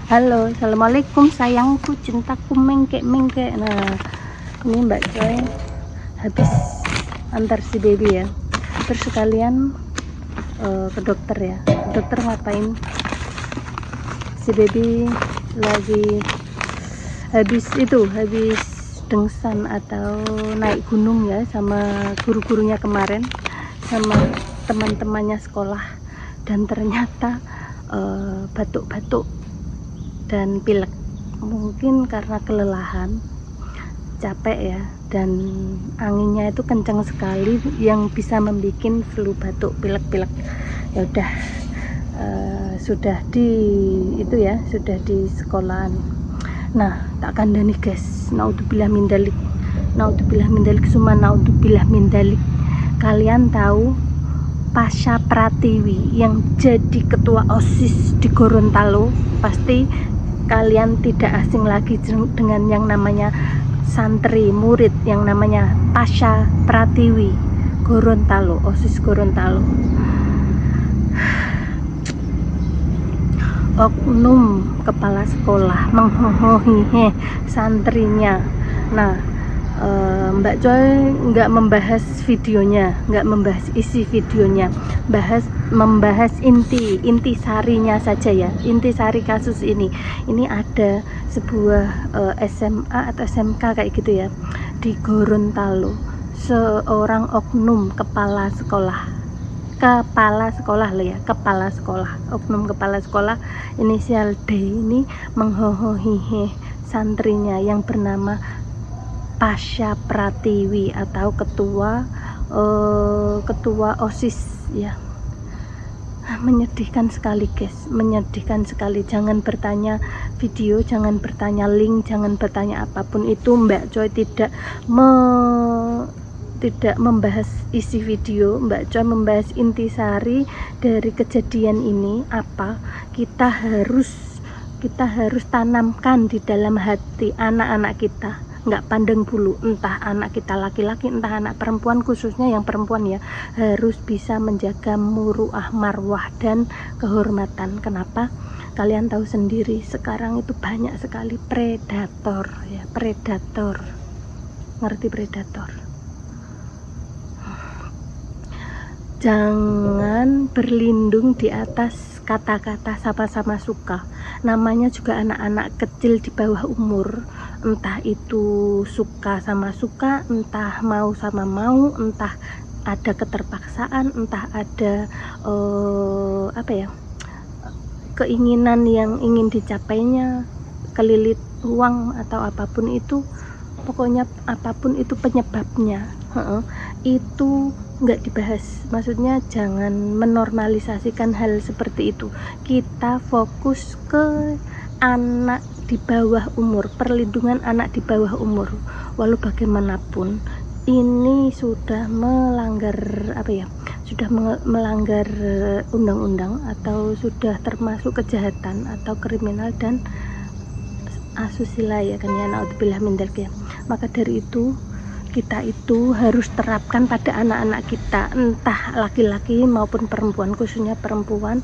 Halo, assalamualaikum sayangku, cintaku, mengkek. Nah, ini Mbak Joy habis antar si baby ya. Terus sekalian ke dokter ya. Dokter ngapain? Si baby lagi habis dengsan atau naik gunung ya, sama guru-gurunya kemarin, sama teman-temannya sekolah, dan ternyata batuk-batuk dan pilek. Mungkin karena kelelahan, capek ya, dan anginnya itu kencang sekali yang bisa membuat flu, batuk, pilek. Ya udah, sudah di sekolahan. Nah, tak kandani guys, naudzubillah min dalik summa naudzubillah min dalik. Kalian tahu Pasha Pratiwi yang jadi ketua OSIS di Gorontalo? Pasti kalian tidak asing lagi dengan yang namanya santri murid yang namanya Pasha Pratiwi Gorontalo, OSIS Gorontalo. Oknum kepala sekolah menghohohi santrinya. Nah, Mbak Joy nggak membahas videonya, nggak membahas isi videonya, membahas inti sarinya saja ya. Inti sari kasus ini ada sebuah SMA atau SMK kayak gitu ya, di Gorontalo. Seorang oknum kepala sekolah loh ya, oknum kepala sekolah inisial D ini menghohohi santrinya yang bernama Pasha Pratiwi atau ketua OSIS ya. Menyedihkan sekali guys, menyedihkan sekali. Jangan bertanya video, jangan bertanya link, jangan bertanya apapun itu. Mbak Joy tidak membahas isi video. Mbak Joy membahas intisari dari kejadian ini. Apa kita harus tanamkan di dalam hati anak-anak kita, nggak pandang bulu, entah anak kita laki-laki entah anak perempuan, khususnya yang perempuan ya, harus bisa menjaga muruah, marwah, dan kehormatan. Kenapa? Kalian tahu sendiri, sekarang itu banyak sekali predator ya, predator. Ngerti predator? Jangan berlindung di atas kata-kata sama-sama suka. Namanya juga anak-anak kecil di bawah umur, entah itu suka sama suka, entah mau sama mau, entah ada keterpaksaan, entah ada keinginan yang ingin dicapainya, kelilit uang atau apapun itu. Pokoknya apapun itu penyebabnya, itu nggak dibahas. Maksudnya jangan menormalisasikan hal seperti itu. Kita fokus ke anak di bawah umur, perlindungan anak di bawah umur. Walau bagaimanapun ini sudah melanggar melanggar undang-undang, atau sudah termasuk kejahatan atau kriminal dan asusila ya kan ya, naudzubillah min dzalik ya. Maka dari itu kita itu harus terapkan pada anak-anak kita, entah laki-laki maupun perempuan, khususnya perempuan,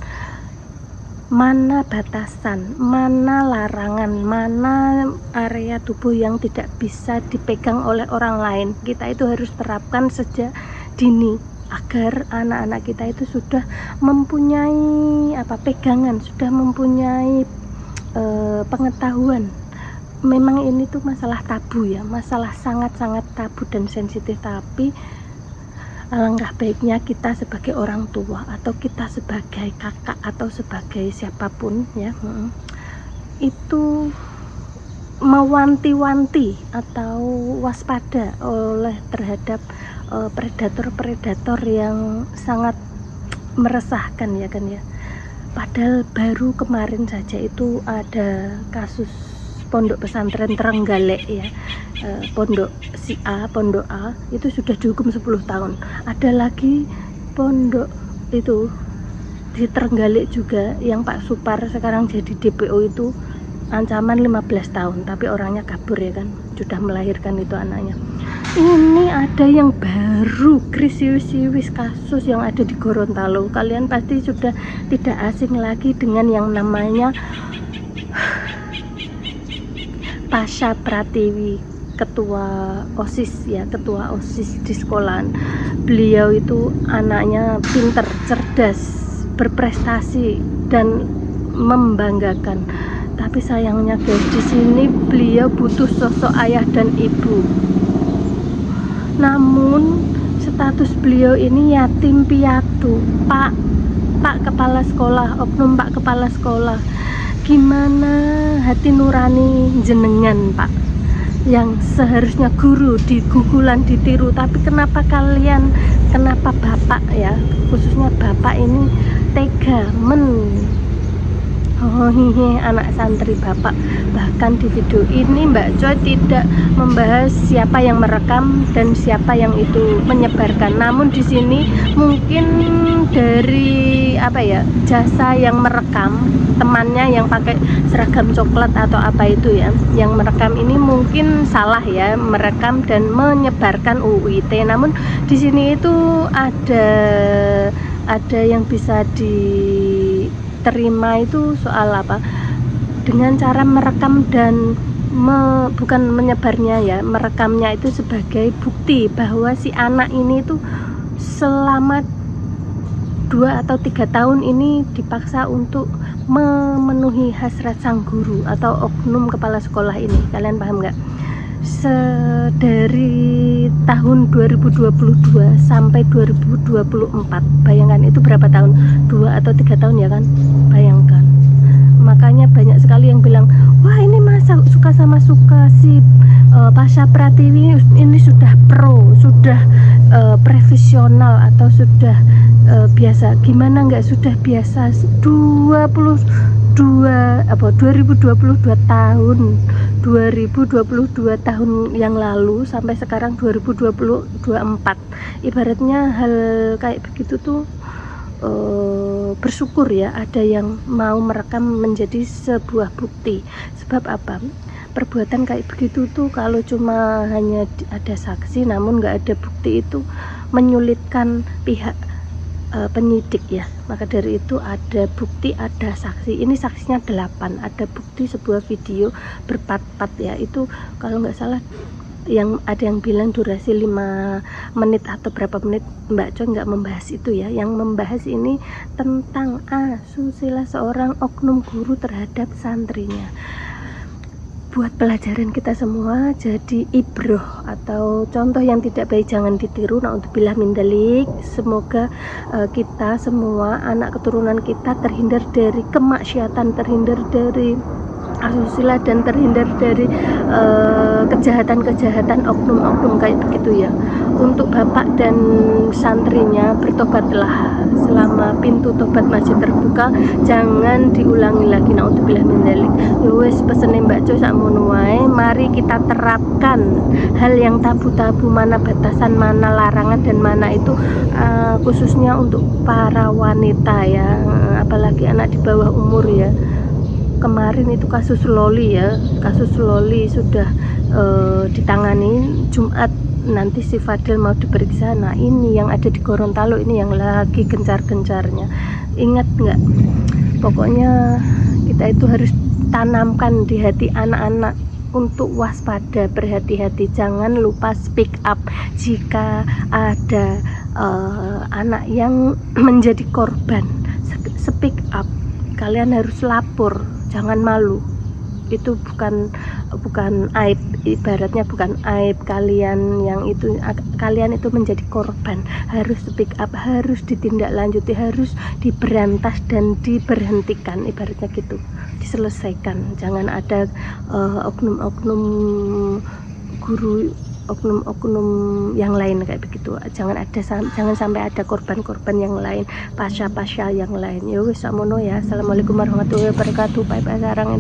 mana batasan, mana larangan, mana area tubuh yang tidak bisa dipegang oleh orang lain. Kita itu harus terapkan sejak dini agar anak-anak kita itu sudah mempunyai pegangan, sudah mempunyai pengetahuan. Memang ini tuh masalah tabu ya, masalah sangat-sangat tabu dan sensitif, tapi alangkah baiknya kita sebagai orang tua atau kita sebagai kakak atau sebagai siapapun ya, itu mewanti-wanti atau waspada terhadap predator-predator yang sangat meresahkan ya kan ya. Padahal baru kemarin saja itu ada kasus pondok pesantren Trenggalek ya, pondok si A, pondok A itu sudah dihukum 10 tahun. Ada lagi pondok itu di Trenggalek juga yang Pak Supar sekarang jadi DPO itu ancaman 15 tahun, tapi orangnya kabur ya kan, sudah melahirkan itu anaknya. Ini ada yang baru, krisius kasus yang ada di Gorontalo. Kalian pasti sudah tidak asing lagi dengan yang namanya Pasha Pratiwi, ketua OSIS ya, ketua OSIS di sekolahan. Beliau itu anaknya pinter, cerdas, berprestasi dan membanggakan. Tapi sayangnya guys, di sini beliau butuh sosok ayah dan ibu. Namun status beliau ini yatim piatu. Pak kepala sekolah, oknum Pak kepala sekolah, gimana hati nurani jenengan Pak, yang seharusnya guru di gugulan ditiru, tapi kenapa bapak ya, khususnya bapak ini tega anak santri bapak. Bahkan di video ini Mbak Joy tidak membahas siapa yang merekam dan siapa yang itu menyebarkan. Namun di sini mungkin dari jasa yang merekam, temannya yang pakai seragam coklat atau apa itu ya, yang merekam ini mungkin salah ya, merekam dan menyebarkan UU ITE. Namun di sini itu ada yang bisa diterima itu soal dengan cara merekam dan bukan menyebarnya ya, merekamnya itu sebagai bukti bahwa si anak ini tuh selama 2 atau 3 tahun ini dipaksa untuk memenuhi hasrat sang guru atau oknum kepala sekolah ini. Kalian paham nggak? Dari tahun 2022 sampai 2024, bayangkan itu berapa tahun? 2 atau 3 tahun ya kan? Bayangkan. Makanya banyak sekali yang bilang, wah ini masa suka sama suka si Pasha Pratiwi ini sudah pro, sudah profesional atau sudah biasa. Gimana nggak sudah biasa? 2022 tahun yang lalu sampai sekarang 2024, ibaratnya hal kayak begitu tuh bersyukur ya ada yang mau merekam menjadi sebuah bukti. Sebab apa? Perbuatan kayak begitu tuh kalau cuma hanya ada saksi namun nggak ada bukti itu menyulitkan pihak penyidik ya. Maka dari itu ada bukti, ada saksi. Ini saksinya 8, ada bukti sebuah video berpart-part ya. Itu kalau nggak salah yang ada yang bilang durasi 5 menit atau berapa menit. Mbak Coy nggak membahas itu ya. Yang membahas ini tentang asusila seorang oknum guru terhadap santrinya. Buat pelajaran kita semua, jadi ibroh atau contoh yang tidak baik jangan ditiru. Naudzubillah min dzalik. Semoga kita semua, anak keturunan kita terhindar dari kemaksiatan, terhindar dari asusila dan terhindar dari kejahatan-kejahatan oknum-oknum kayak begitu ya. Untuk bapak dan santrinya, bertobatlah selama pintu tobat masih terbuka, jangan diulangi lagi. Naudzubillah min dzalik. Ya wis pesene Mbak Coy sakmono wae. Mari kita terapkan hal yang tabu-tabu, mana batasan, mana larangan dan mana itu khususnya untuk para wanita ya, apalagi anak di bawah umur ya. Kemarin itu kasus Loli ya, kasus Loli sudah ditangani. Jumat nanti si Fadil mau diperiksa. Nah ini yang ada di Gorontalo ini yang lagi gencar-gencarnya. Ingat nggak? Pokoknya kita itu harus tanamkan di hati anak-anak untuk waspada, berhati-hati. Jangan lupa speak up jika ada anak yang menjadi korban. Speak up, kalian harus lapor, jangan malu. Itu bukan aib, ibaratnya bukan aib kalian yang itu, kalian itu menjadi korban. Harus speak up, harus ditindaklanjuti, harus diberantas dan diberhentikan, ibaratnya gitu, diselesaikan. Jangan ada oknum-oknum guru, oknum-oknum yang lain kayak begitu. Jangan sampai ada korban-korban yang lain, pasha yang lain. Ya wis sakmono ya. Assalamualaikum warahmatullahi wabarakatuh. Bye bye sarang.